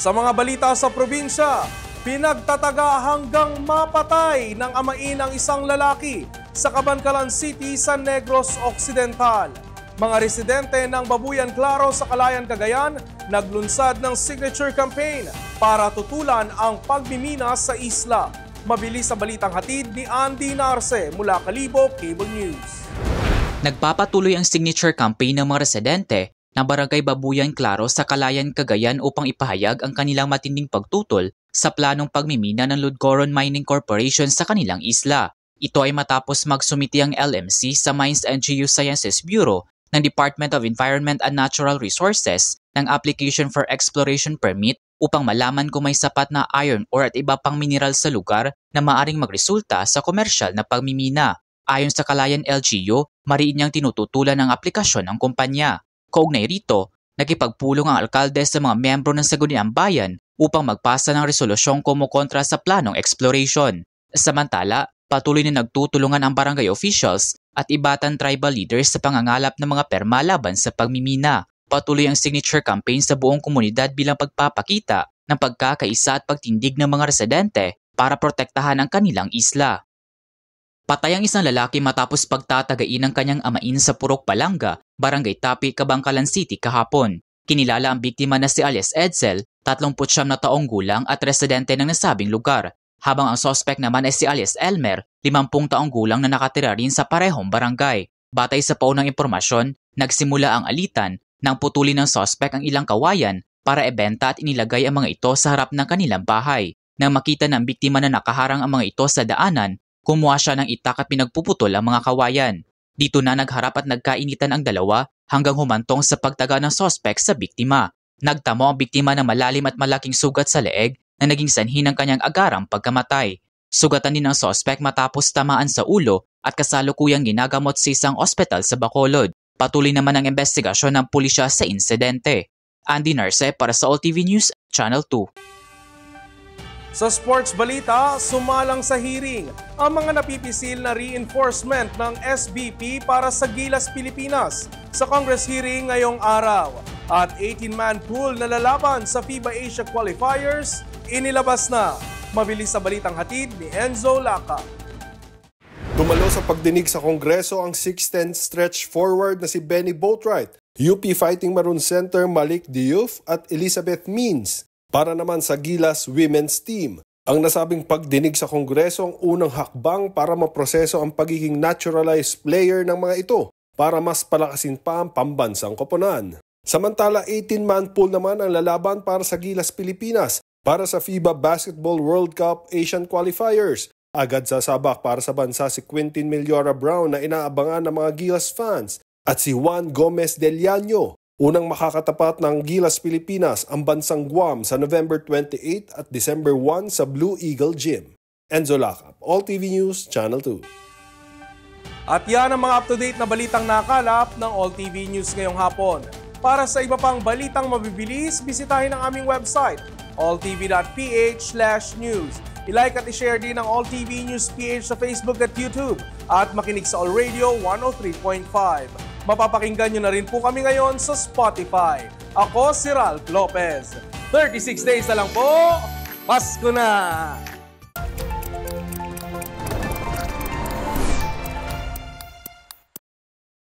Sa mga balita sa probinsya, pinagtataga hanggang mapatay ng amain ang isang lalaki sa Cabancalan City sa Negros Occidental. Mga residente ng Babuyan Claro sa Calayan, Cagayan naglunsad ng signature campaign para tutulan ang pagmimina sa isla. Mabilis sa balitang hatid ni Andy Narce mula Kalibo Cable News. Nagpapatuloy ang signature campaign ng mga residente ng Barangay Babuyan Claro sa Calayan, Cagayan upang ipahayag ang kanilang matinding pagtutol sa planong pagmimina ng Ludgoron Mining Corporation sa kanilang isla. Ito ay matapos magsumiti ang LMC sa Mines and Geosciences Bureau ng Department of Environment and Natural Resources ng application for exploration permit upang malaman kung may sapat na iron ore at iba pang mineral sa lugar na maaring magresulta sa komersyal na pagmimina. Ayon sa Calayan LGU, mariin niyang tinututulan ang aplikasyon ng kumpanya. Kaugnay rito, nakipagpulong ang alkalde sa mga miyembro ng Sangguniang Bayan upang magpasa ng resolusyong kumukontra sa planong exploration. Samantala, patuloy na nagtutulungan ang barangay officials at ibatan tribal leaders sa pangangalap ng mga perma laban sa pagmimina. Patuloy ang signature campaign sa buong komunidad bilang pagpapakita ng pagkakaisa at pagtindig ng mga residente para protektahan ang kanilang isla. Patay ang isang lalaki matapos pagtatagain ng kanyang amain sa Purok Palanga, Barangay Tapi, Cabancalan City kahapon. Kinilala ang biktima na si alias Edsel, 39 na taong gulang at residente ng nasabing lugar, habang ang suspect naman ay si alias Elmer, 50 taong gulang na nakatira rin sa parehong barangay. Batay sa paunang impormasyon, nagsimula ang alitan nang putulin ng suspect ang ilang kawayan para ibenta at inilagay ang mga ito sa harap ng kanilang bahay. Nang makita ng biktima na nakaharang ang mga ito sa daanan, kumuha siya ng itak at pinagpuputol ang mga kawayan. Dito na nagharap at nagkainitan ang dalawa hanggang humantong sa pagtaga ng suspect sa biktima. Nagtamo ang biktima ng malalim at malaking sugat sa leeg na naging sanhi ng kanyang agarang pagkamatay. Sugatan din ang suspect matapos tamaan sa ulo at kasalukuyang ginagamot sa isang ospital sa Bacolod. Patuloy naman ang investigasyon ng pulisya sa insidente. Andy Narce para sa AllTV News, Channel 2. Sa sports balita, sumalang sa hearing ang mga napipisil na reinforcement ng SBP para sa Gilas Pilipinas sa Congress hearing ngayong araw. At 18-man pool na lalaban sa FIBA Asia Qualifiers, inilabas na. Mabilis sa balitang hatid ni Enzo Laca. Dumalo sa pagdinig sa Kongreso ang 6'10" stretch forward na si Benny Boatwright, UP Fighting Maroon Center Malik Diouf at Elizabeth Means para naman sa Gilas Women's Team. Ang nasabing pagdinig sa Kongreso ang unang hakbang para maproseso ang pagiging naturalized player ng mga ito para mas palakasin pa ang pambansang koponan. Samantala, 18-man pool naman ang lalaban para sa Gilas Pilipinas para sa FIBA Basketball World Cup Asian Qualifiers. Agad sasabak para sa bansa si Quintin Meliora Brown na inaabangan ng mga Gilas fans at si Juan Gomez Del Llano. Unang makakatapat ng Gilas Pilipinas ang bansang Guam sa November 28 at December 1 sa Blue Eagle Gym. Enzo Lacap, AllTV News, Channel 2. At yan ang mga up-to-date na balitang nakalap ng AllTV News ngayong hapon. Para sa iba pang balitang mabibilis, bisitahin ang aming website, alltv.ph/news. I-like at i-share din ang AllTV News PH sa Facebook at YouTube at makinig sa All Radio 103.5. Mapapakinggan nyo na rin po kami ngayon sa Spotify. Ako si Ralph Lopez. 36 days na lang po, Pasko na!